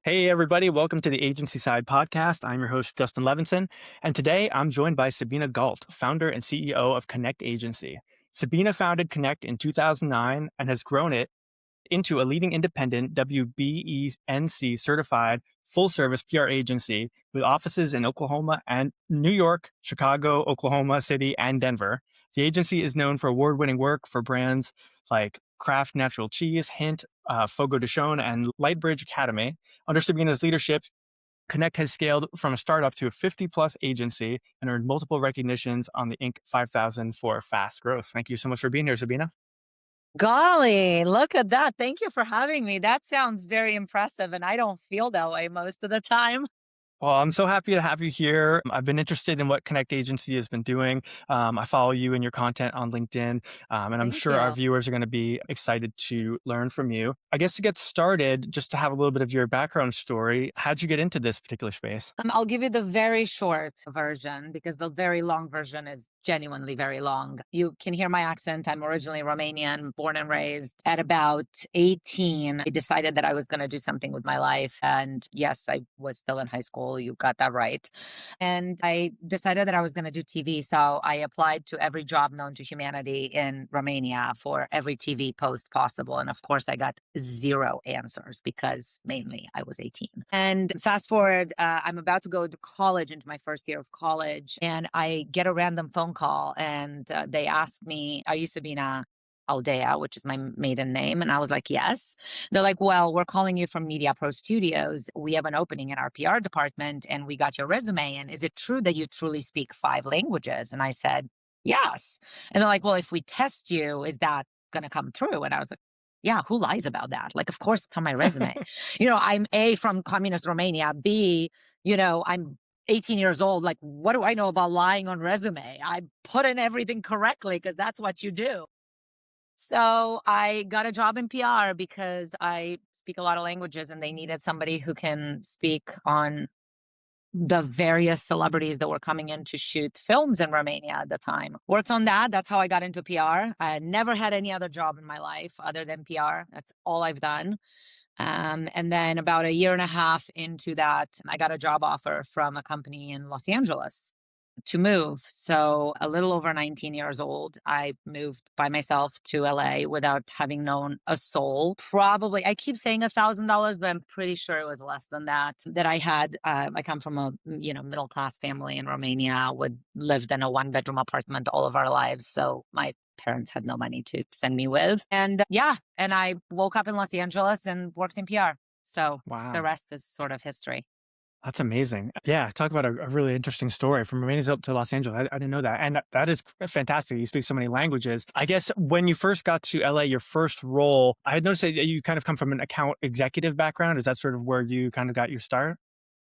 Hey, everybody. Welcome to the Agency Side Podcast. I'm your host, Justin Levinson. And today I'm joined by Sabina Gault, founder and CEO of Konnect Agency. Sabina founded Konnect in 2009 and has grown it into a leading independent WBENC certified full service PR agency with offices in Oklahoma and New York, Chicago, Oklahoma City, and Denver. The agency is known for award winning work for brands like Kraft Natural Cheese, Hint, Fogo de Chão, and Lightbridge Academy. Under Sabina's leadership, Konnect has scaled from a startup to a 50 plus agency and earned multiple recognitions on the Inc. 5000 for fast growth. Thank you so much for being here, Sabina. Golly, look at that. Thank you for having me. That sounds very impressive, and I don't feel that way most of the time. Well, I'm so happy to have you here. I've been interested in what Konnect Agency has been doing. I follow you and your content on LinkedIn, and I'm Thank sure our you. viewers are going to be excited to learn from you. I guess to get started, just to have a little bit of your background story, how'd you get into this particular space? I'll give you the very short version because the very long version is genuinely very long. You can hear my accent. I'm originally Romanian, born and raised. At about 18, I decided that I was going to do something with my life. And yes, I was still in high school. You got that right. And I decided that I was going to do TV. So I applied to every job known to humanity in Romania for every TV post possible. And of course, I got zero answers because mainly I was 18. And fast forward, I'm about to go to college into my first year of college. And I get a random phone call and they ask me, "Are you Sabina Aldea," which is my maiden name? And I was like, "Yes." They're like, "Well, we're calling you from Media Pro Studios. We have an opening in our PR department and we got your resume. And is it true that you truly speak 5 languages?" And I said, "Yes." And they're like, "Well, if we test you, is that going to come through?" And I was like, "Yeah, who lies about that? Like, of course it's on my resume." I'm A, from communist Romania. B, I'm 18 years old. Like, what do I know about lying on resume? I put in everything correctly because that's what you do. So I got a job in PR because I speak a lot of languages and they needed somebody who can speak on the various celebrities that were coming in to shoot films in Romania at the time. Worked on that. That's how I got into PR. I had never had any other job in my life other than PR. That's all I've done. And then about a year and a half into that, I got a job offer from a company in Los Angeles to move. So a little over 19 years old, I moved by myself to LA without having known a soul. Probably, I keep saying $1,000, but I'm pretty sure it was less than that. That I had. I come from a middle class family in Romania. Would lived in a 1 bedroom apartment all of our lives. So my parents had no money to send me with. And yeah, and I woke up in Los Angeles and worked in PR. So the Wow. rest is sort of history. That's amazing. Yeah, talk about a really interesting story from Romania up to Los Angeles. I didn't know that. And that is fantastic. You speak so many languages. I guess when you first got to LA, your first role, I had noticed that you kind of come from an account executive background. Is that sort of where you kind of got your start?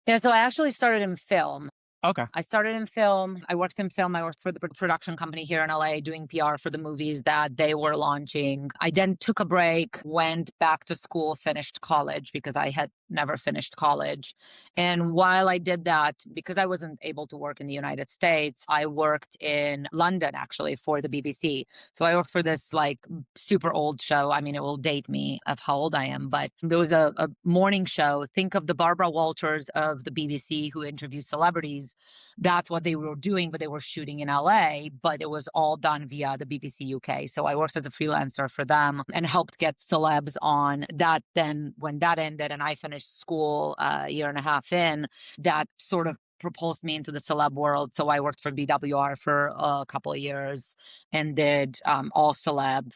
Yeah, so I actually started in film. Okay. I started in film. I worked in film. I worked for the production company here in LA doing PR for the movies that they were launching. I then took a break, went back to school, finished college because I had never finished college. And while I did that, because I wasn't able to work in the United States, I worked in London actually for the BBC. So I worked for this like super old show. I mean, it will date me of how old I am, but there was a morning show. Think of the Barbara Walters of the BBC who interviews celebrities. That's what they were doing, but they were shooting in LA, but it was all done via the BBC UK. So I worked as a freelancer for them and helped get celebs on that. Then when that ended and I finished school a year and a half in, that sort of propulsed me into the celeb world. So I worked for BWR for a couple of years and did all celeb.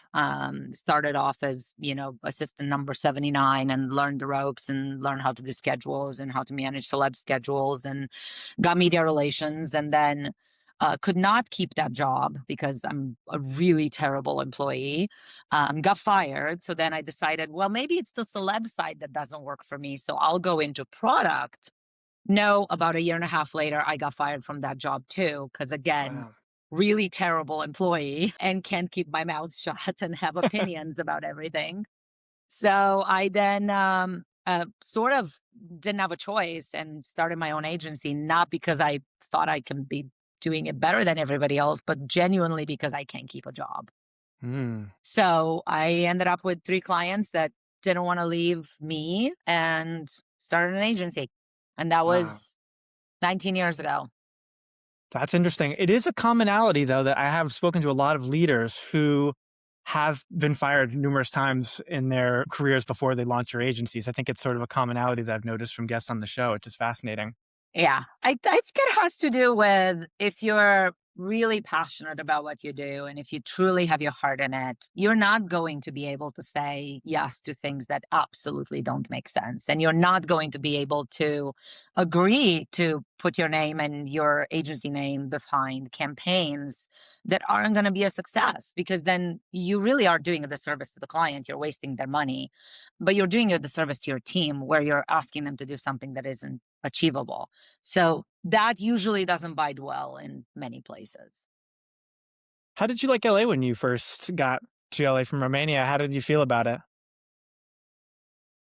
Started off as, assistant number 79 and learned the ropes and learned how to do schedules and how to manage celeb schedules and got media relations. And then could not keep that job because I'm a really terrible employee. Got fired. So then I decided, well, maybe it's the celeb side that doesn't work for me. So I'll go into product. No, about a year and a half later, I got fired from that job too. Because again, Wow. really terrible employee and can't keep my mouth shut and have opinions about everything. So I then sort of didn't have a choice and started my own agency, not because I thought I can be doing it better than everybody else, but genuinely because I can't keep a job. Mm. So I ended up with 3 clients that didn't want to leave me and started an agency. And that Wow. was 19 years ago. That's interesting. It is a commonality, though, that I have spoken to a lot of leaders who have been fired numerous times in their careers before they launch their agencies. I think it's sort of a commonality that I've noticed from guests on the show, which is fascinating. Yeah, I think it has to do with if you're really passionate about what you do and if you truly have your heart in it, you're not going to be able to say yes to things that absolutely don't make sense. And you're not going to be able to agree to put your name and your agency name behind campaigns that aren't going to be a success because then you really are doing a disservice to the client. You're wasting their money, but you're doing a disservice to your team where you're asking them to do something that isn't achievable. So that usually doesn't bide well in many places. How did you like LA when you first got to LA from Romania? How did you feel about it?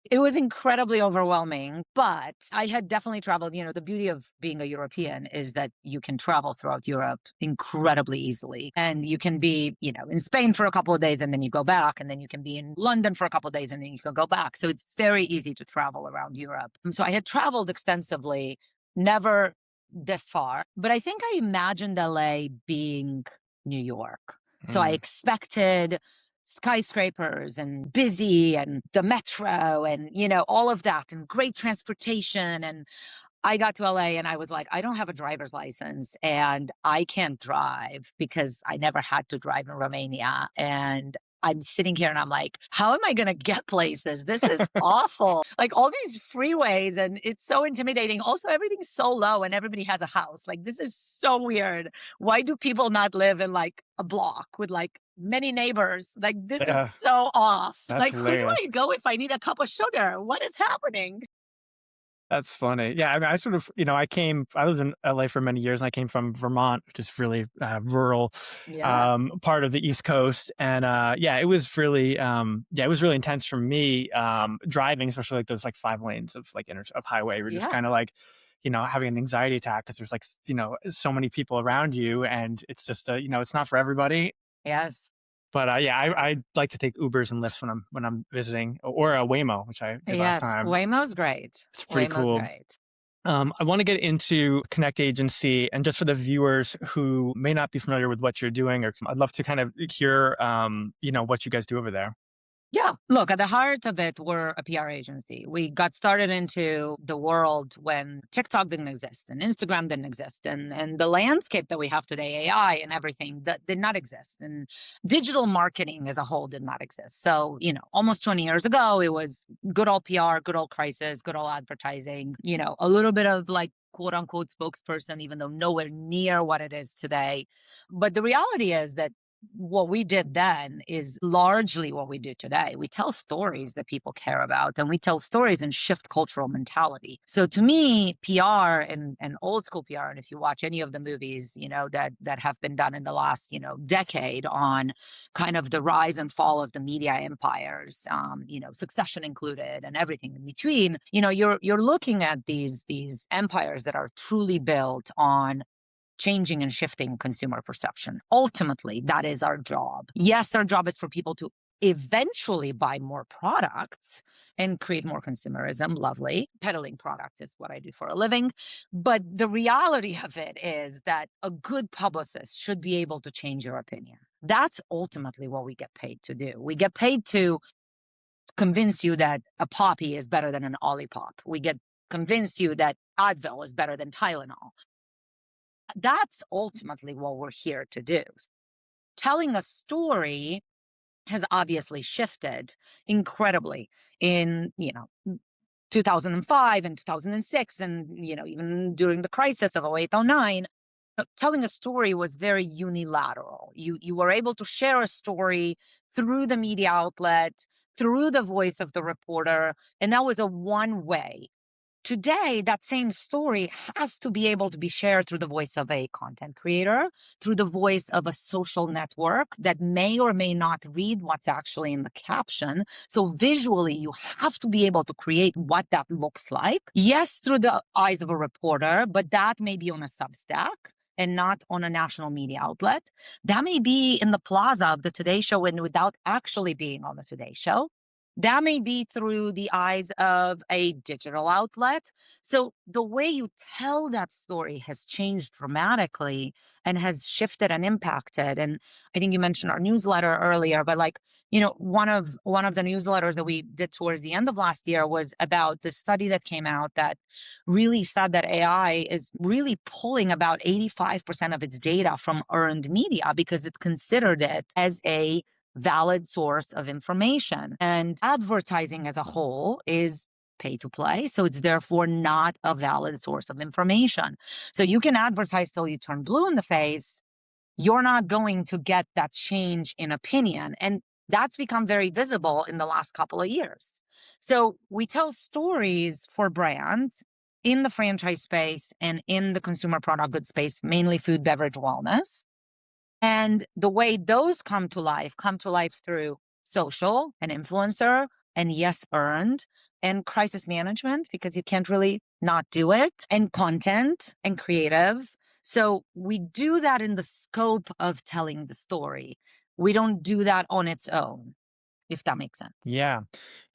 It was incredibly overwhelming, but I had definitely traveled. The beauty of being a European is that you can travel throughout Europe incredibly easily. And you can be, in Spain for a couple of days and then you go back, and then you can be in London for a couple of days and then you can go back. So it's very easy to travel around Europe. So I had traveled extensively, never this far, but I think I imagined LA being New York. So I Mm. expected skyscrapers and busy and the metro and all of that and great transportation. And I got to LA and I was like, I don't have a driver's license and I can't drive because I never had to drive in Romania. And I'm sitting here and I'm like, how am I going to get places? This is awful. Like all these freeways, and it's so intimidating. Also, everything's so low and everybody has a house. Like, this is so weird. Why do people not live in like a block with like many neighbors? Like, this is Yeah, so off. that's Like, who do I hilarious. go if I need a cup of sugar? What is happening? That's funny. Yeah, I mean, I sort of, I lived in LA for many years and I came from Vermont, which is really rural Yeah. part of the East Coast. And yeah, it was really intense for me driving, especially like those like 5 lanes of like of highway. We're just Yeah. kind of like, having an anxiety attack because there's like, so many people around you and it's just, it's not for everybody. Yes. But yeah, I like to take Ubers and Lyfts when I'm visiting, or a Waymo, which I did last Yes. time. Waymo's great. It's pretty Waymo's cool. great. I want to get into Konnect Agency, and just for the viewers who may not be familiar with what you're doing, or I'd love to kind of hear, what you guys do over there. Yeah. Look, at the heart of it, we're a PR agency. We got started into the world when TikTok didn't exist and Instagram didn't exist. And the landscape that we have today, AI and everything, that did not exist. And digital marketing as a whole did not exist. So, almost 20 years ago, it was good old PR, good old crisis, good old advertising, a little bit of like quote unquote spokesperson, even though nowhere near what it is today. But the reality is that what we did then is largely what we do today. We tell stories that people care about, and we tell stories and shift cultural mentality. So to me, PR and old school PR, and if you watch any of the movies, that have been done in the last, decade on kind of the rise and fall of the media empires, Succession included and everything in between, you're looking at these empires that are truly built on changing and shifting consumer perception. Ultimately, that is our job. Yes, our job is for people to eventually buy more products and create more consumerism. Lovely. Peddling products is what I do for a living. But the reality of it is that a good publicist should be able to change your opinion. That's ultimately what we get paid to do. We get paid to convince you that a poppy is better than an Olipop. We get convince you that Advil is better than Tylenol. That's ultimately what we're here to do. Telling a story has obviously shifted incredibly in, 2005 and 2006 and, even during the crisis of 0809. Telling a story was very unilateral. You were able to share a story through the media outlet, through the voice of the reporter, and that was a one way. Today, that same story has to be able to be shared through the voice of a content creator, through the voice of a social network that may or may not read what's actually in the caption. So visually, you have to be able to create what that looks like. Yes, through the eyes of a reporter, but that may be on a Substack and not on a national media outlet. That may be in the plaza of the Today Show and without actually being on the Today Show. That may be through the eyes of a digital outlet. So the way you tell that story has changed dramatically and has shifted and impacted. And I think you mentioned our newsletter earlier, but like, one of the newsletters that we did towards the end of last year was about the study that came out that really said that AI is really pulling about 85% of its data from earned media because it considered it as a valid source of information. And advertising as a whole is pay to play. So it's therefore not a valid source of information. So you can advertise till you turn blue in the face. You're not going to get that change in opinion. And that's become very visible in the last couple of years. So we tell stories for brands in the franchise space and in the consumer product goods space, mainly food, beverage, wellness. And the way those come to life through social and influencer and yes, earned and crisis management, because you can't really not do it, and content and creative. So we do that in the scope of telling the story. We don't do that on its own, if that makes sense. Yeah,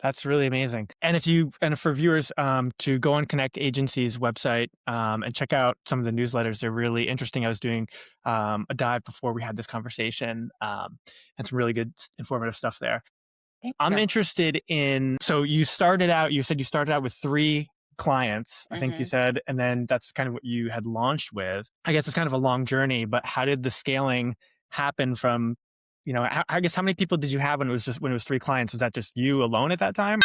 that's really amazing. And for viewers to go on Konnect Agency's website and check out some of the newsletters, they're really interesting. I was doing a dive before we had this conversation, and some really good informative stuff there. Thank I'm you. interested in, so you said you started out with 3 clients, I think you Mhm. said, and then that's kind of what you had launched with. I guess it's kind of a long journey, but how did the scaling happen from, I guess how many people did you have when it was 3 clients? Was that just you alone at that time?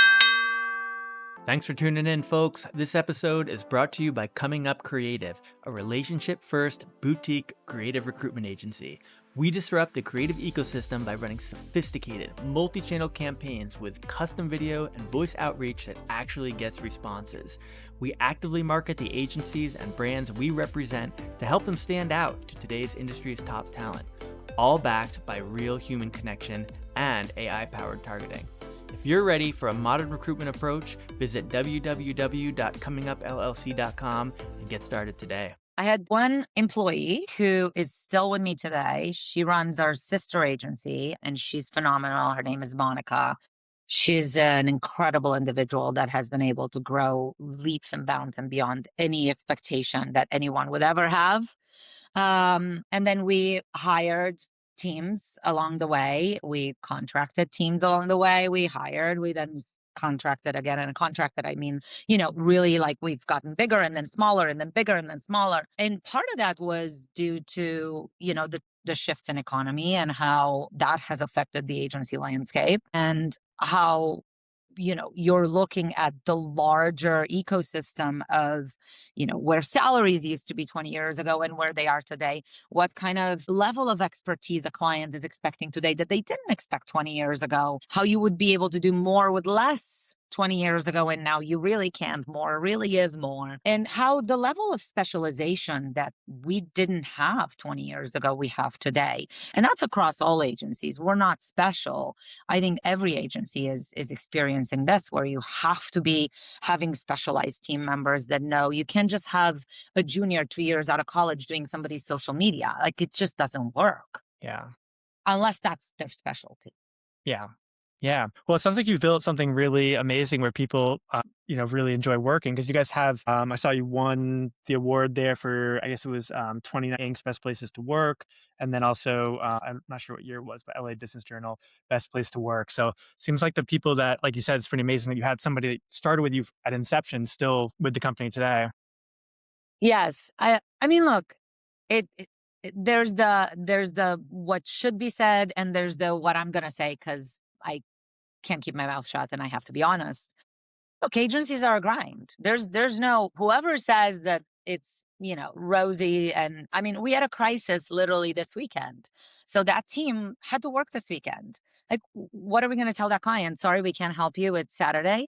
Thanks for tuning in, folks. This episode is brought to you by Coming Up Creative, a relationship-first boutique creative recruitment agency. We disrupt the creative ecosystem by running sophisticated, multi-channel campaigns with custom video and voice outreach that actually gets responses. We actively market the agencies and brands we represent to help them stand out to today's industry's top talent, all backed by real human connection and AI-powered targeting. If you're ready for a modern recruitment approach, visit www.comingupllc.com and get started today. I had one employee who is still with me today. She runs our sister agency and she's phenomenal. Her name is Monica. She's an incredible individual that has been able to grow leaps and bounds and beyond any expectation that anyone would ever have. And then we hired teams along the way. We contracted teams along the way. We hired, we then contracted again. And contracted, I mean, really like we've gotten bigger and then smaller and then bigger and then smaller. And part of that was due to, the shifts in economy and how that has affected the agency landscape and how you're looking at the larger ecosystem of, where salaries used to be 20 years ago and where they are today, what kind of level of expertise a client is expecting today that they didn't expect 20 years ago, how you would be able to do more with less 20 years ago and now you really can't, more really is more, and how the level of specialization that we didn't have 20 years ago we have today. And that's across all agencies. We're not special. I think every agency is experiencing this, where you have to be having specialized team members that know you can't just have a junior 2 years out of college doing somebody's social media. Like it just doesn't work Yeah. unless that's their specialty. Yeah. Yeah. Well, it sounds like you've built something really amazing where people, really enjoy working, because you guys have, I saw you won the award there for, I guess it was 29 Inc.'s Best Places to Work. And then also, I'm not sure what year it was, but LA Business Journal Best Place to Work. So seems like the people that, like you said, it's pretty amazing that you had somebody that started with you at inception still with the company today. Yes. I mean, look, there's the what should be said and there's the what I'm going to say, because I can't keep my mouth shut and I have to be honest. Look, agencies are a grind. There's no whoever says that it's, rosy. And I mean, we had a crisis literally this weekend. So that team had to work this weekend. Like, what are we going to tell that client? Sorry, we can't help you. It's Saturday.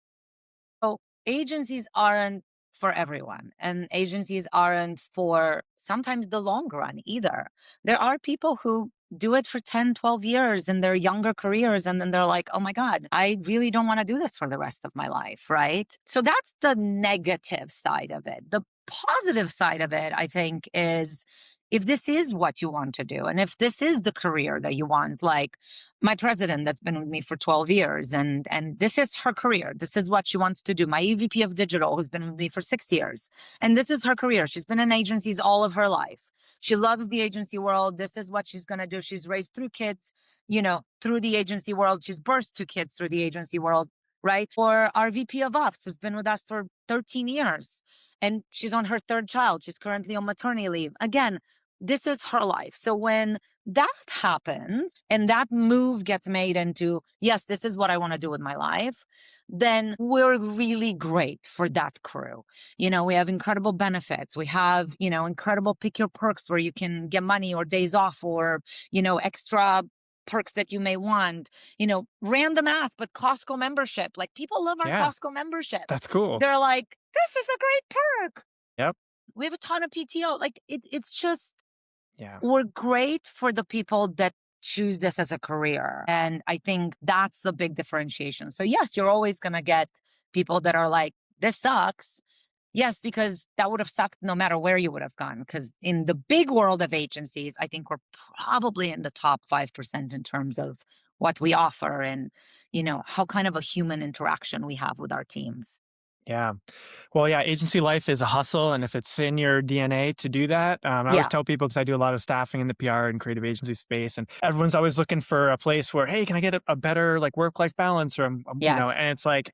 So agencies aren't for everyone, and agencies aren't for sometimes the long run either. There are people who do it for 10, 12 years in their younger careers. And then they're like, oh my God, I really don't want to do this for the rest of my life. Right. So that's the negative side of it. The positive side of it, I think, is if this is what you want to do, and if this is the career that you want, like my president that's been with me for 12 years, and this is her career. This is what she wants to do. My EVP of digital who's been with me for 6 years, and this is her career. She's been in agencies all of her life. She loves the agency world. This is what she's going to do. She's raised 3 kids, through the agency world. She's birthed 2 kids through the agency world, right? Or our VP of Ops, who's been with us for 13 years, and she's on her third child. She's currently on maternity leave. Again, this is her life. So when that happens and that move gets made into, yes, this is what I want to do with my life, then we're really great for that crew. We have incredible benefits. We have, incredible pick your perks where you can get money or days off or, extra perks that you may want, random ass, but Costco membership. Like people love our Yeah, Costco membership. that's cool. They're like, this is a great perk. Yep. We have a ton of PTO. Like it's just, Yeah. we're great for the people that choose this as a career. And I think that's the big differentiation. So yes, you're always going to get people that are like, this sucks. Yes, because that would have sucked no matter where you would have gone. Because in the big world of agencies, I think we're probably in the top 5% in terms of what we offer and, how kind of a human interaction we have with our teams. Yeah. Well, yeah, agency life is a hustle. And if it's in your DNA to do that, I always Yeah. tell people because I do a lot of staffing in the PR and creative agency space, and everyone's always looking for a place where, hey, can I get a better like work life balance? Or, Yes. and it's like,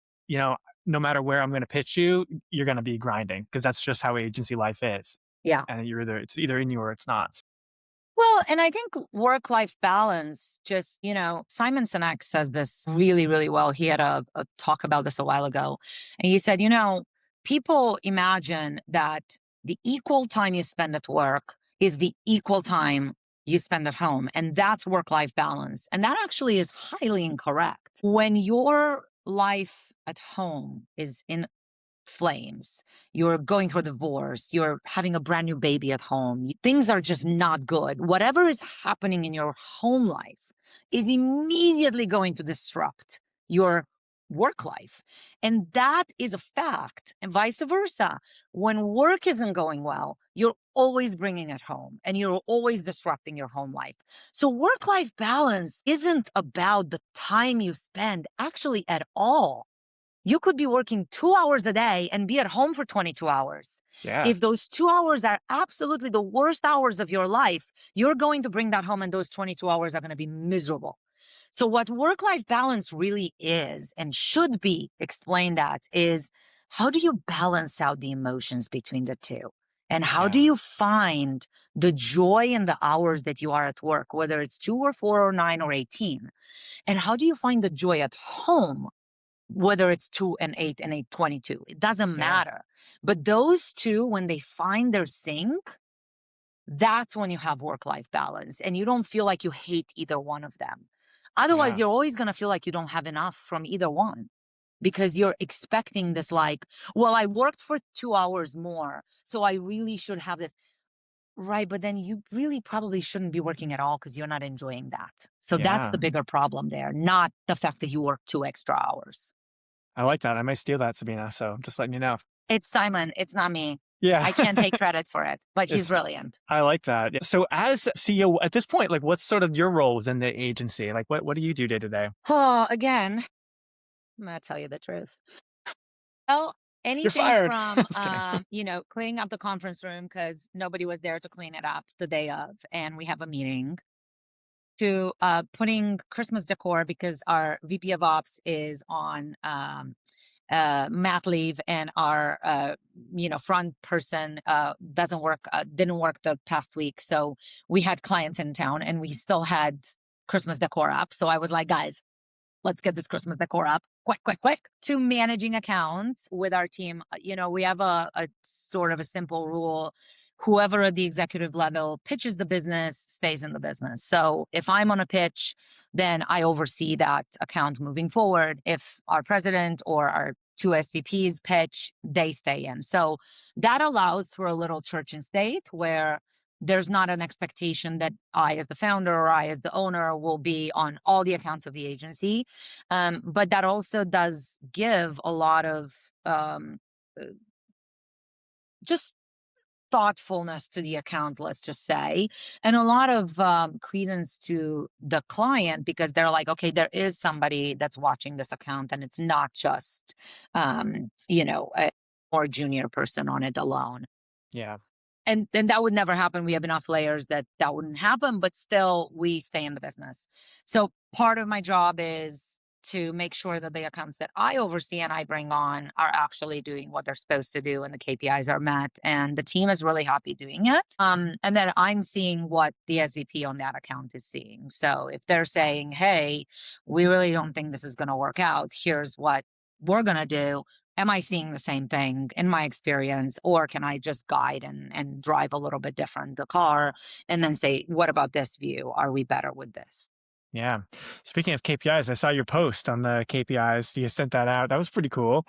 no matter where I'm going to pitch you, you're going to be grinding because that's just how agency life is. Yeah. And it's either in you or it's not. Well, and I think work-life balance, just, Simon Sinek says this really, really well. He had a talk about this a while ago. And he said, people imagine that the equal time you spend at work is the equal time you spend at home. And that's work-life balance. And that actually is highly incorrect. When your life at home is in flames, you're going through a divorce, you're having a brand new baby at home, things are just not good. Whatever is happening in your home life is immediately going to disrupt your work life. And that is a fact. And vice versa. When work isn't going well, you're always bringing it home and you're always disrupting your home life. So work life balance isn't about the time you spend actually at all. You could be working 2 hours a day and be at home for 22 hours. Yeah. If those 2 hours are absolutely the worst hours of your life, you're going to bring that home and those 22 hours are going to be miserable. So what work-life balance really is and should be explained at is, how do you balance out the emotions between the two? And how do Yeah. you find the joy in the hours that you are at work, whether it's 2 or 4 or 9 or 18? And how do you find the joy at home, whether it's 2 and 8 and 822? It doesn't Yeah. matter. But those two, when they find their sync, that's when you have work-life balance and you don't feel like you hate either one of them. Otherwise, Yeah. you're always going to feel like you don't have enough from either one because you're expecting this, like, well, I worked for 2 hours more, so I really should have this. Right. But then you really probably shouldn't be working at all because you're not enjoying that. So that's Yeah. the bigger problem there, not the fact that you work 2 extra hours. I like that. I might steal that, Sabina. So just letting you know. It's Simon. It's not me. Yeah. I can't take credit for it, but he's It's brilliant. I like that. Yeah. So as CEO at this point, like what's sort of your role within the agency? Like what do you do day to day? Oh, again, I'm going to tell you the truth. Well, You're anything fired. from, Just kidding. cleaning up the conference room because nobody was there to clean it up the day of, and we have a meeting, to putting Christmas decor because our VP of Ops is on mat leave, and our front person didn't work the past week, so we had clients in town and we still had Christmas decor up. So I was like, guys, let's get this Christmas decor up quick, quick, quick. To managing accounts with our team, we have a sort of a simple rule. Whoever at the executive level pitches the business stays in the business. So if I'm on a pitch, then I oversee that account moving forward. If our president or our two SVPs pitch, they stay in. So that allows for a little church and state where there's not an expectation that I, as the founder or I, as the owner, will be on all the accounts of the agency. But that also does give a lot of just thoughtfulness to the account, let's just say, and a lot of credence to the client because they're like, okay, there is somebody that's watching this account and it's not just, a more junior person on it alone. Yeah. And then that would never happen. We have enough layers that that wouldn't happen, but still we stay in the business. So part of my job is to make sure that the accounts that I oversee and I bring on are actually doing what they're supposed to do and the KPIs are met and the team is really happy doing it. And then I'm seeing what the SVP on that account is seeing. So if they're saying, hey, we really don't think this is going to work out, here's what we're going to do, am I seeing the same thing in my experience, or can I just guide and drive a little bit different the car and then say, what about this view? Are we better with this? Yeah. Speaking of KPIs, I saw your post on the KPIs. You sent that out. That was pretty cool.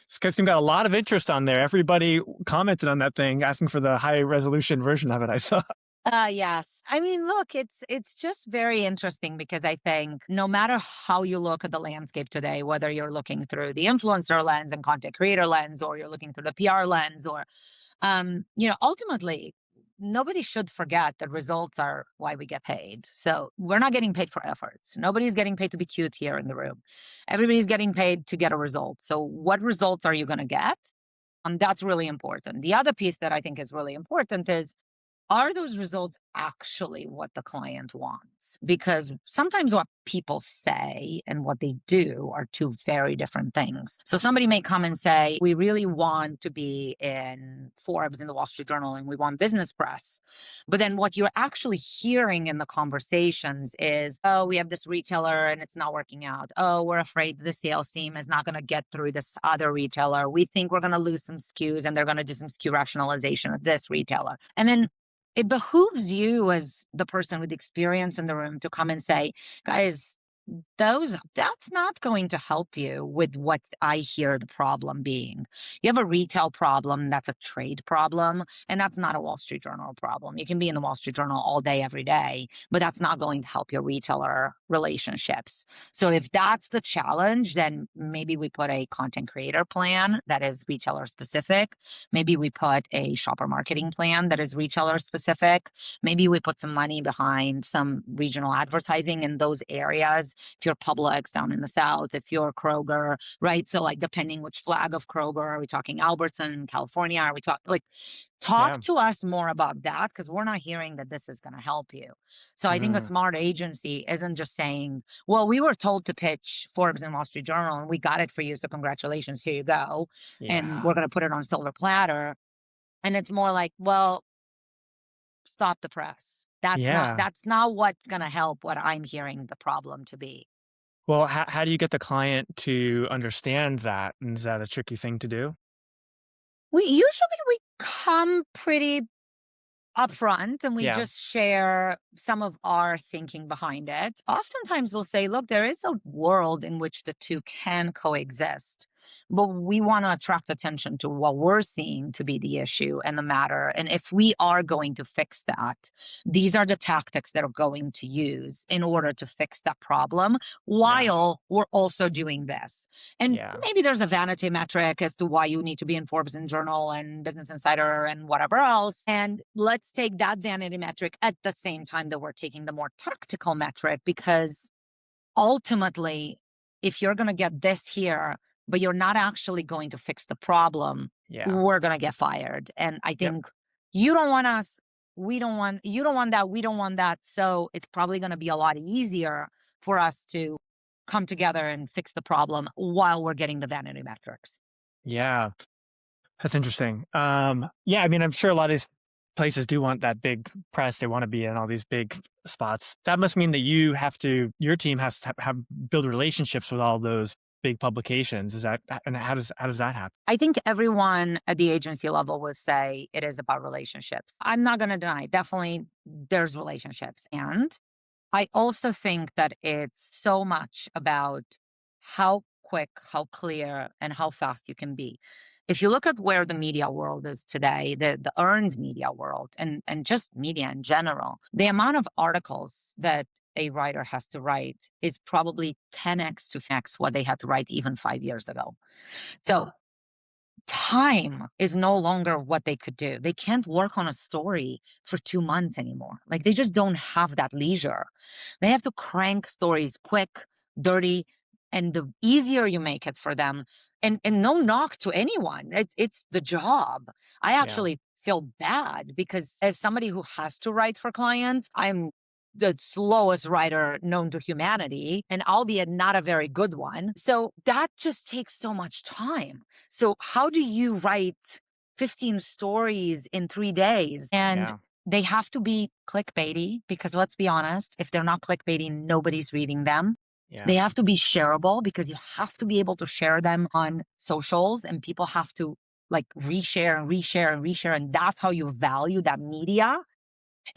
It's because you got a lot of interest on there. Everybody commented on that thing, asking for the high resolution version of it. I saw. Yes. I mean, look, it's just very interesting because I think no matter how you look at the landscape today, whether you're looking through the influencer lens and content creator lens, or you're looking through the PR lens, or ultimately, nobody should forget that results are why we get paid. So we're not getting paid for efforts. Nobody's getting paid to be cute here in the room. Everybody's getting paid to get a result. So what results are you going to get? That's really important. The other piece that I think is really important is, are those results actually what the client wants? Because sometimes what people say and what they do are two very different things. So somebody may come and say, we really want to be in Forbes in the Wall Street Journal and we want business press. But then what you're actually hearing in the conversations is, oh, we have this retailer and it's not working out. Oh, we're afraid the sales team is not going to get through this other retailer. We think we're going to lose some SKUs and they're going to do some SKU rationalization at this retailer. And then it behooves you as the person with experience in the room to come and say, guys, that's not going to help you with what I hear the problem being. You have a retail problem, that's a trade problem, and that's not a Wall Street Journal problem. You can be in the Wall Street Journal all day, every day, but that's not going to help your retailer relationships. So if that's the challenge, then maybe we put a content creator plan that is retailer specific. Maybe we put a shopper marketing plan that is retailer specific. Maybe we put some money behind some regional advertising in those areas. If you're Publix down in the South, if you're Kroger, right? So like depending which flag of Kroger, are we talking Albertson, California? Are we talking like talk Yeah. to us more about that because we're not hearing that this is going to help you. So I think a Mhm. smart agency isn't just saying, well, we were told to pitch Forbes and Wall Street Journal and we got it for you. So congratulations, here you go. And Yeah. we're going to put it on silver platter. And it's more like, well, stop the press. Yeah. That's not what's going to help what I'm hearing the problem to be. Well, how do you get the client to understand that? And is that a tricky thing to do? We come pretty upfront and we Yeah. just share some of our thinking behind it. Oftentimes we'll say, look, there is a world in which the two can coexist, but we want to attract attention to what we're seeing to be the issue and the matter. And if we are going to fix that, these are the tactics that are going to use in order to fix that problem Yeah. while we're also doing this. And Yeah. maybe there's a vanity metric as to why you need to be in Forbes and Journal and Business Insider and whatever else. And let's take that vanity metric at the same time that we're taking the more tactical metric, because ultimately, if you're going to get this here, but you're not actually going to fix the problem, Yeah. we're going to get fired. And I Yep. think you don't want us. We don't want, you don't want that. We don't want that. So it's probably going to be a lot easier for us to come together and fix the problem while we're getting the vanity metrics. Yeah. That's interesting. Yeah, I mean, I'm sure a lot of these places do want that big press. They want to be in all these big spots. That must mean that your team has to have build relationships with all those big publications. Is that, and how does that happen? I think everyone at the agency level will say it is about relationships. I'm not going to deny, definitely there's relationships. And I also think that it's so much about how quick, how clear, and how fast you can be. If you look at where the media world is today, the earned media world and just media in general, the amount of articles that a writer has to write is probably 10x to x what they had to write even 5 years ago. So time is no longer what they could do. They can't work on a story for 2 months anymore. Like they just don't have that leisure. They have to crank stories quick, dirty, and the easier you make it for them, and no knock to anyone. It's the job. I Yeah. actually feel bad because as somebody who has to write for clients, I'm the slowest writer known to humanity, and albeit not a very good one. So that just takes so much time. So how do you write 15 stories in 3 days? And Yeah. they have to be clickbaity because let's be honest, if they're not clickbaity, nobody's reading them. Yeah. They have to be shareable because you have to be able to share them on socials and people have to like reshare and reshare and reshare. And that's how you value that media.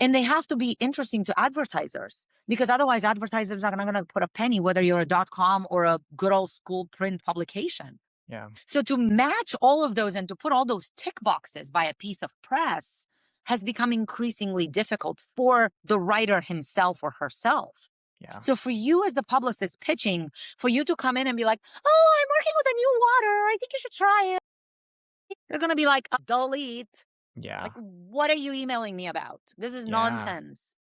And they have to be interesting to advertisers because otherwise advertisers are not going to put a penny, whether you're a .com or a good old school print publication. Yeah. So to match all of those and to put all those tick boxes by a piece of press has become increasingly difficult for the writer himself or herself. Yeah. So for you as the publicist pitching, for you to come in and be like, oh, I'm working with a new water. I think you should try it. They're going to be like, delete. Yeah. Like, what are you emailing me about? This is Yeah. nonsense.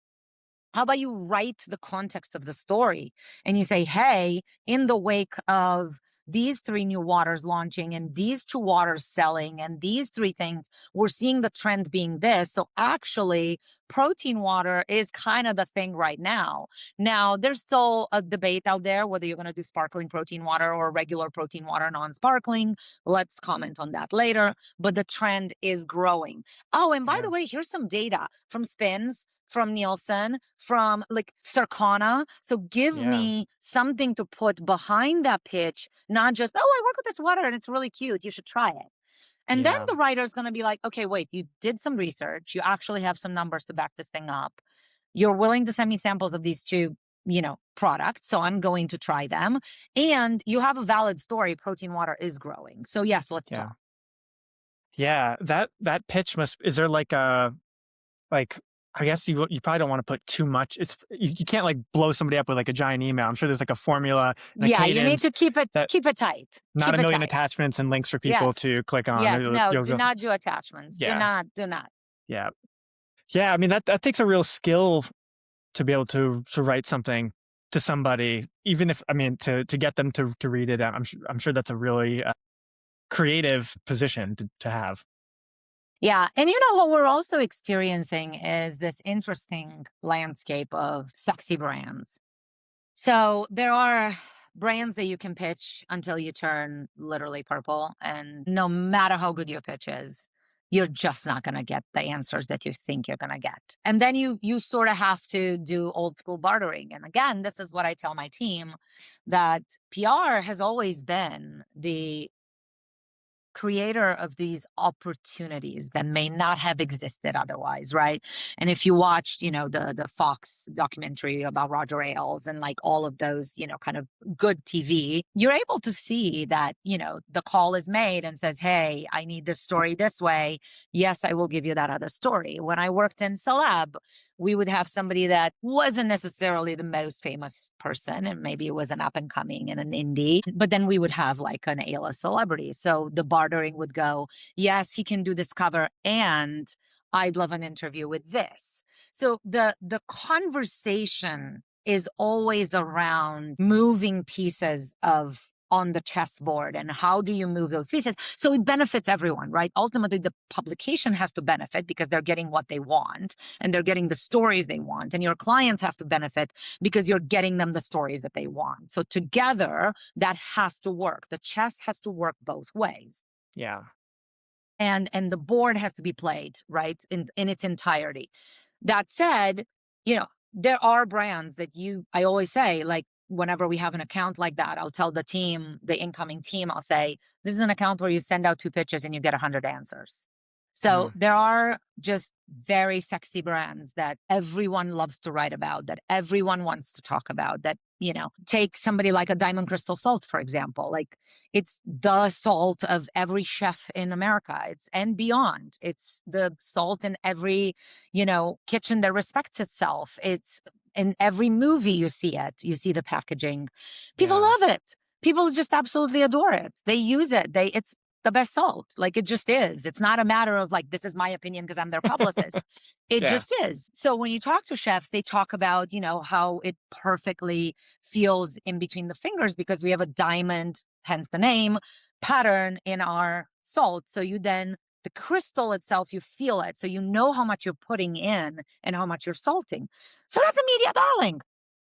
How about you write the context of the story and you say, hey, in the wake of these three new waters launching and these two waters selling and these three things, we're seeing the trend being this. So actually, protein water is kind of the thing right now. Now, there's still a debate out there whether you're going to do sparkling protein water or regular protein water, non sparkling. Let's comment on that later. But the trend is growing. Oh, and by Yeah. the way, here's some data from Spins, from Nielsen, from like Circana. So give Yeah. me something to put behind that pitch, not just, oh, I work with this water and it's really cute. You should try it. And then Yeah. the writer is going to be like, okay, wait, you did some research. You actually have some numbers to back this thing up. You're willing to send me samples of these two, products. So I'm going to try them. And you have a valid story. Protein water is growing. So yes, let's Yeah. talk. Yeah. That pitch is there like a, like, I guess you probably don't want to put too much. You can't like blow somebody up with like a giant email. I'm sure there's like a formula and a Yeah, you need cadence to keep it that keep it tight. not a Keep it million tight. attachments and links for people Yes. to click on. Yes. No, You'll do go, not do attachments. Do yeah. not, do not. Yeah. Yeah. I mean, that takes a real skill to be able to write something to somebody, even if, I mean, to get them to read it. I'm sure that's a really creative position to have. Yeah. And what we're also experiencing is this interesting landscape of sexy brands. So there are brands that you can pitch until you turn literally purple. And no matter how good your pitch is, you're just not going to get the answers that you think you're going to get. And then you sort of have to do old school bartering. And again, this is what I tell my team, that PR has always been the creator of these opportunities that may not have existed otherwise, right? And if you watched, the Fox documentary about Roger Ailes and like all of those, kind of good TV, you're able to see that, the call is made and says, hey, I need this story this way. Yes, I will give you that other story. When I worked in Celeb, we would have somebody that wasn't necessarily the most famous person, and maybe it was an up and coming and an indie, but then we would have like an A-list celebrity. So the bartering would go, yes, he can do this cover, and I'd love an interview with this. So the conversation is always around moving pieces of on the chessboard and how do you move those pieces so it benefits everyone, right? Ultimately the publication has to benefit because they're getting what they want and they're getting the stories they want, and your clients have to benefit because you're getting them the stories that they want. So together that has to work. The chess has to work both ways, Yeah. and the board has to be played right in its entirety. That said, there are brands that I always say, like, whenever we have an account like that, I'll tell the team, the incoming team, I'll say, this is an account where you send out 2 pitches and you get 100 answers. So Mm. there are just very sexy brands that everyone loves to write about, that everyone wants to talk about, that, take somebody like a Diamond Crystal Salt, for example. Like, it's the salt of every chef in America. It's and beyond. It's the salt in every, kitchen that respects itself. It's in every movie you see it. You see the packaging. People Yeah. love it. People just absolutely adore it. They use it. It's the best salt. Like it just is. It's not a matter of like, this is my opinion because I'm their publicist. It Yeah. just is. So when you talk to chefs, they talk about, how it perfectly feels in between the fingers because we have a diamond, hence the name, pattern in our salt. So the crystal itself, you feel it. So you know how much you're putting in and how much you're salting. So that's a media darling.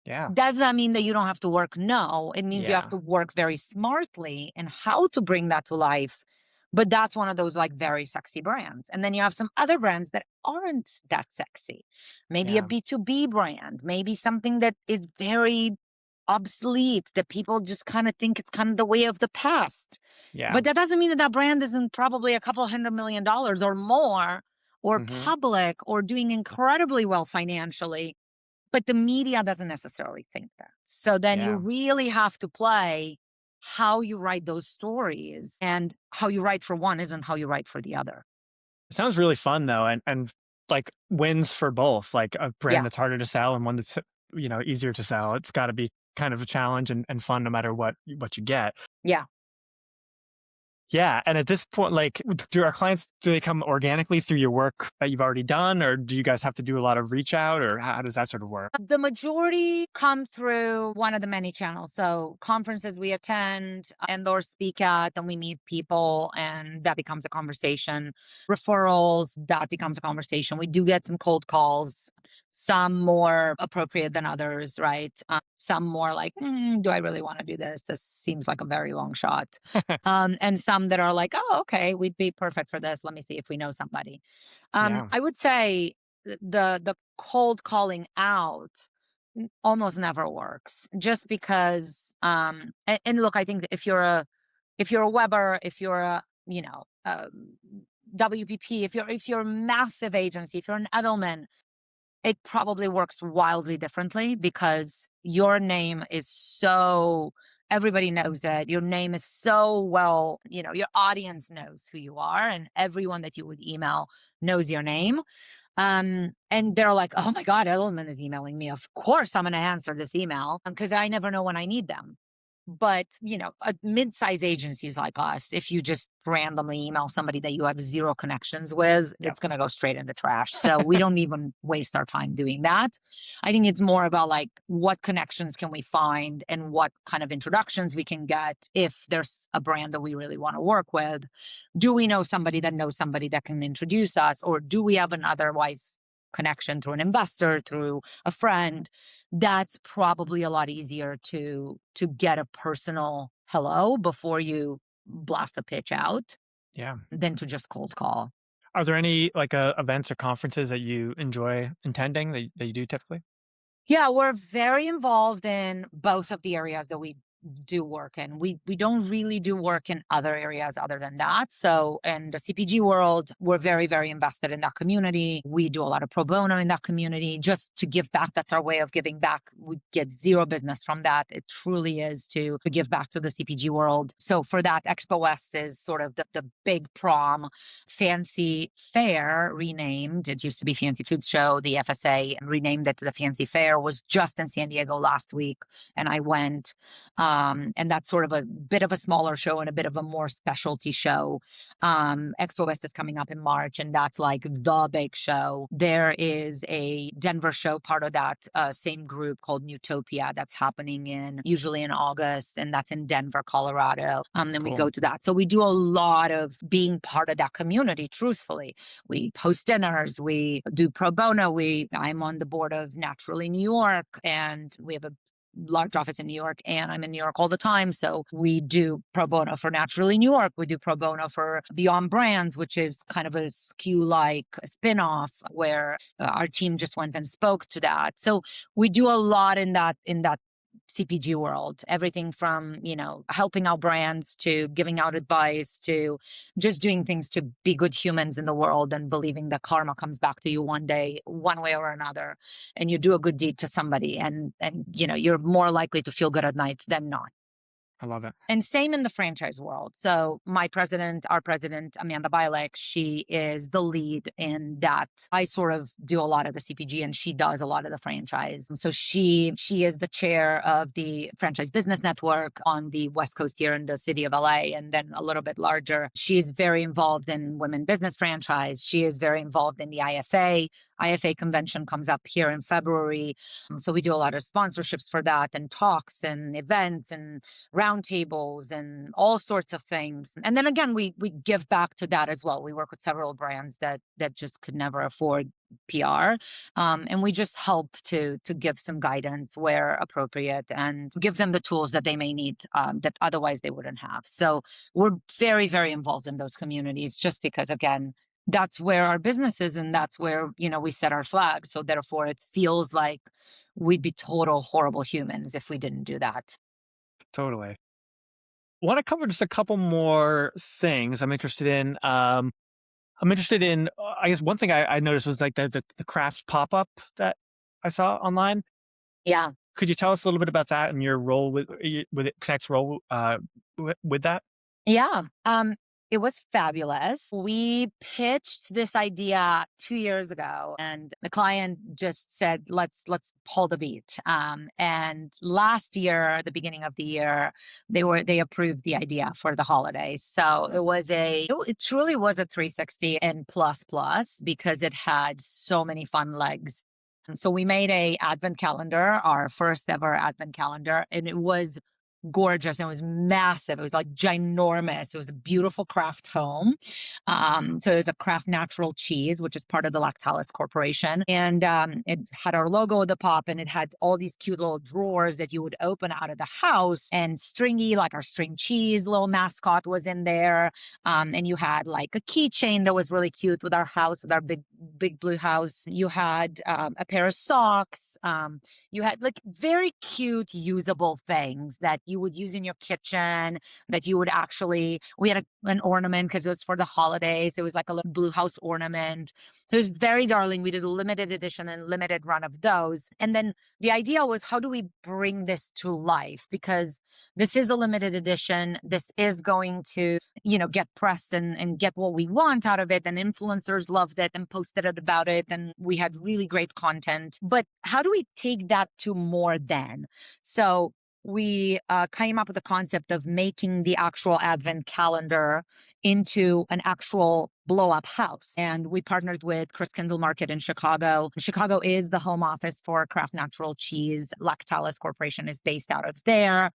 Yeah. Does that mean that you don't have to work? No, it means you have Yeah. to work very smartly and how to bring that to life. But that's one of those like very sexy brands. And then you have some other brands that aren't that sexy. Maybe a Yeah. B2B brand, maybe something that is very obsolete that people just kind of think it's kind of the way of the past. Yeah. But that doesn't mean that that brand isn't probably a couple $100 million or more or Hmm. public or doing incredibly well financially, but the media doesn't necessarily think that. So then you Yeah. really have to play how you write those stories, and how you write for one isn't how you write for the other. It sounds really fun though, and like wins for both, like a brand Yeah. that's harder to sell and one that's, easier to sell. It's got to be kind of a challenge and fun no matter what you get. Yeah. Yeah, and at this point, like, do our clients, do they come organically through your work that you've already done, or do you guys have to do a lot of reach out, or how does that sort of work? The majority come through one of the many channels. So conferences we attend and or speak at, and we meet people, and that becomes a conversation. Referrals, that becomes a conversation. We do get some cold calls, some more appropriate than others, right? Some more like, do I really want to do this? This seems like a very long shot. And some that are like, oh, okay, we'd be perfect for this. Let me see if we know somebody. Yeah. I would say the cold calling out almost never works, just because and look, I think that if you're a Weber, if you're a WPP, if you're a massive agency, if you're an Edelman, it probably works wildly differently because your name is so, everybody knows it. Your name is so well, your audience knows who you are, and everyone that you would email knows your name. And they're like, oh my God, Edelman is emailing me. Of course I'm going to answer this email because I never know when I need them. But, mid-size agencies like us, if you just randomly email somebody that you have zero connections with, Yeah. it's going to go straight in the trash. So we don't even waste our time doing that. I think it's more about like what connections can we find and what kind of introductions we can get if there's a brand that we really want to work with. Do we know somebody that knows somebody that can introduce us, or do we have an otherwise connection through an investor, through a friend? That's probably a lot easier to get a personal hello before you blast the pitch out Yeah. than to just cold call. Are there any like events or conferences that you enjoy attending that you do typically? Yeah, we're very involved in both of the areas that we do work in. We don't really do work in other areas other than that. So in the CPG world, we're very, very invested in that community. We do a lot of pro bono in that community just to give back. That's our way of giving back. We get zero business from that. It truly is to give back to the CPG world. So for that, Expo West is sort of the big prom fancy fair renamed. It used to be Fancy Foods Show. The FSA renamed it to the Fancy Fair. Was just in San Diego last week, and I went. And that's sort of a bit of a smaller show and a bit of a more specialty show. Expo West is coming up in March, and that's like the big show. There is a Denver show, part of that same group, called Newtopia, that's happening usually in August, and that's in Denver, Colorado. And we Cool. go to that. So we do a lot of being part of that community, truthfully. We host dinners, we do pro bono. I'm on the board of Naturally New York, and we have a large office in New York, and I'm in New York all the time. So we do pro bono for Naturally New York. We do pro bono for Beyond Brands, which is kind of a skew like a spinoff where our team just went and spoke to that. So we do a lot in that CPG world, everything from, helping out brands to giving out advice to just doing things to be good humans in the world and believing that karma comes back to you one day, one way or another, and you do a good deed to somebody, and you're more likely to feel good at night than not. I love it. And same in the franchise world. So our president, Amanda Bialik, she is the lead in that. I sort of do a lot of the CPG and she does a lot of the franchise. So she is the chair of the Franchise Business Network on the West Coast here in the city of LA, and then a little bit larger. She's very involved in women business franchise. She is very involved in the IFA. IFA convention comes up here in February. So we do a lot of sponsorships for that and talks and events and roundtables and all sorts of things. And then again, we give back to that as well. We work with several brands that just could never afford PR, and we just help to give some guidance where appropriate and give them the tools that they may need that otherwise they wouldn't have. So we're very, very involved in those communities, just because again, that's where our business is and that's where we set our flag. So therefore, it feels like we'd be total horrible humans if we didn't do that. Totally. Want to cover just a couple more things I'm interested in. I guess one thing I noticed was like the craft pop up that I saw online. Yeah. Could you tell us a little bit about that and your role with Connect's role with that? Yeah. It was fabulous. We pitched this idea 2 years ago, and the client just said, "Let's pull the beat." And last year, at the beginning of the year, they approved the idea for the holidays. So it truly was a 360 and plus because it had so many fun legs. And so we made a advent calendar, our first ever advent calendar, and it was gorgeous. And it was massive. It was like ginormous. It was a beautiful craft home. So it was a Kraft Natural Cheese, which is part of the Lactalis Corporation. And it had our logo at the top, and it had all these cute little drawers that you would open out of the house. And Stringy, like our string cheese little mascot, was in there. And you had like a keychain that was really cute with our house, with our big blue house. You had a pair of socks. You had like very cute, usable things that you would use in your kitchen, that you would we had an ornament because it was for the holidays. It was like a little blue house ornament. So it was very darling. We did a limited edition and limited run of those. And then the idea was, how do we bring this to life? Because this is a limited edition. This is going to, get press and get what we want out of it. And influencers loved it and posted it about it. And we had really great content. But how do we take that to more than? So we came up with the concept of making the actual advent calendar into an actual blow up house. And we partnered with Chris Kindle Market in Chicago. Chicago is the home office for Kraft Natural Cheese. Lactalis Corporation is based out of there.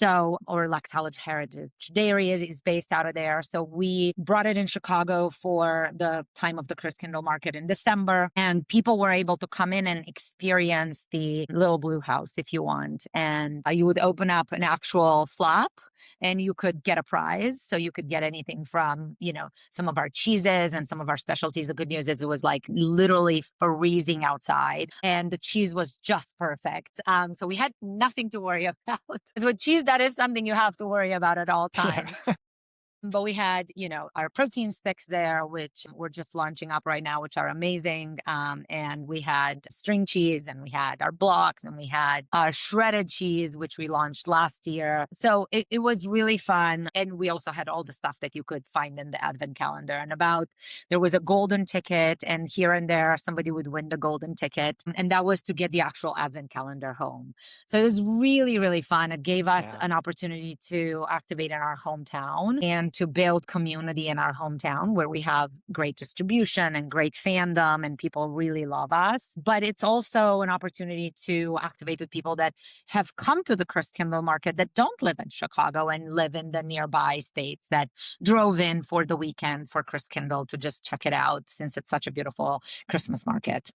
Or Lactalis Heritage Dairy is based out of there. So we brought it in Chicago for the time of the Chris Kindle Market in December, and people were able to come in and experience the little blue house if you want. And you would open up an actual flap and you could get a prize. So you could get anything from, some of our cheeses and some of our specialties. The good news is it was like literally freezing outside and the cheese was just perfect. So we had nothing to worry about. So with cheese, that is something you have to worry about at all times. Yeah. But we had, our protein sticks there, which we're just launching up right now, which are amazing. And we had string cheese, and we had our blocks, and we had our shredded cheese, which we launched last year. So it was really fun. And we also had all the stuff that you could find in the advent calendar. And there was a golden ticket, and here and there, somebody would win the golden ticket. And that was to get the actual advent calendar home. So it was really, really fun. It gave us Yeah. an opportunity to activate in our hometown and to build community in our hometown where we have great distribution and great fandom and people really love us. But it's also an opportunity to activate with people that have come to the Chris Kindle Market that don't live in Chicago and live in the nearby states, that drove in for the weekend for Chris Kindle to just check it out, since it's such a beautiful Christmas market.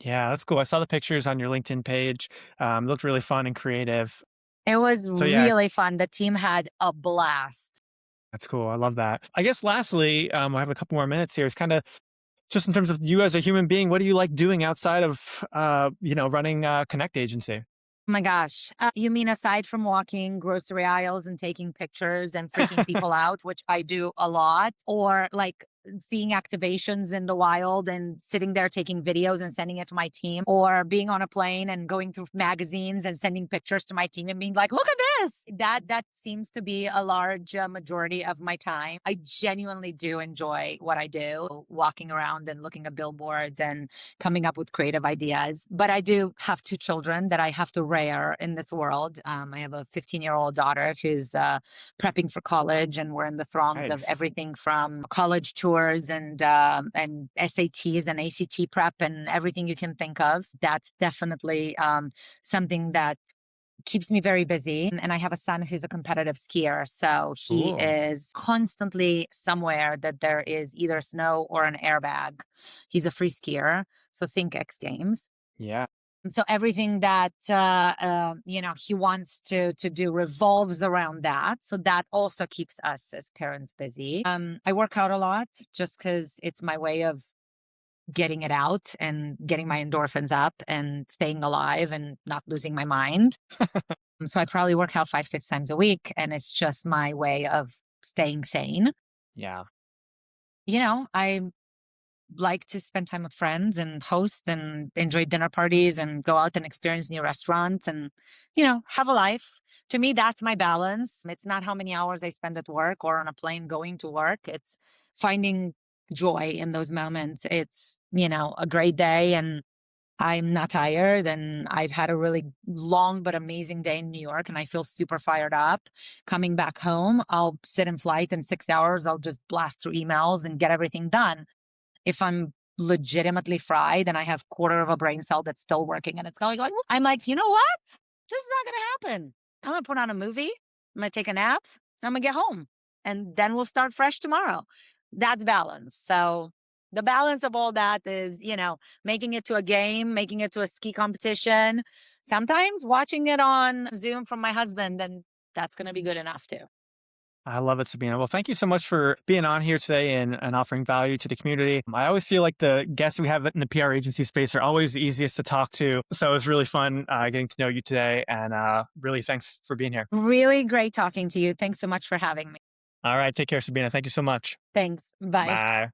Yeah, that's cool. I saw the pictures on your LinkedIn page. Looked really fun and creative. It was So yeah, really fun. The team had a blast. that's cool. I love that. I guess lastly, I have a couple more minutes here. It's kind of just in terms of you as a human being. What do you like doing outside of, running a Konnect Agency? Oh my gosh. You mean aside from walking grocery aisles and taking pictures and freaking people out, which I do a lot, or like seeing activations in the wild and sitting there taking videos and sending it to my team, or being on a plane and going through magazines and sending pictures to my team and being like, look at Yes, that seems to be a large majority of my time. I genuinely do enjoy what I do, walking around and looking at billboards and coming up with creative ideas. But I do have two children that I have to rear in this world. I have a 15-year-old daughter who's prepping for college, and we're in the throngs of Nice. everything from college tours and SATs and ACT prep and everything you can think of. That's definitely something that keeps me very busy. And I have a son who's a competitive skier. So he Cool. is constantly somewhere that there is either snow or an airbag. He's a free skier. So think X Games. Yeah. And so everything that he wants to do revolves around that. So that also keeps us as parents busy. I work out a lot just because it's my way of getting it out and getting my endorphins up and staying alive and not losing my mind. So I probably work out 5, 6 times a week, and it's just my way of staying sane. Yeah. I like to spend time with friends and host and enjoy dinner parties and go out and experience new restaurants and, have a life. To me, that's my balance. It's not how many hours I spend at work or on a plane going to work. It's finding joy in those moments. It's, a great day and I'm not tired and I've had a really long but amazing day in New York and I feel super fired up. Coming back home, I'll sit in flight in 6 hours. I'll just blast through emails and get everything done. If I'm legitimately fried and I have quarter of a brain cell that's still working and it's going like, I'm like, you know what? This is not going to happen. I'm going to put on a movie. I'm going to take a nap. I'm going to get home and then we'll start fresh tomorrow. That's balance. So the balance of all that is, making it to a game, making it to a ski competition, sometimes watching it on Zoom from my husband, and that's going to be good enough too. I love it, Sabina. Well, thank you so much for being on here today and offering value to the community. I always feel like the guests we have in the PR agency space are always the easiest to talk to. So it was really fun getting to know you today. And really, thanks for being here. Really great talking to you. Thanks so much for having me. All right. Take care, Sabina. Thank you so much. Thanks. Bye. Bye.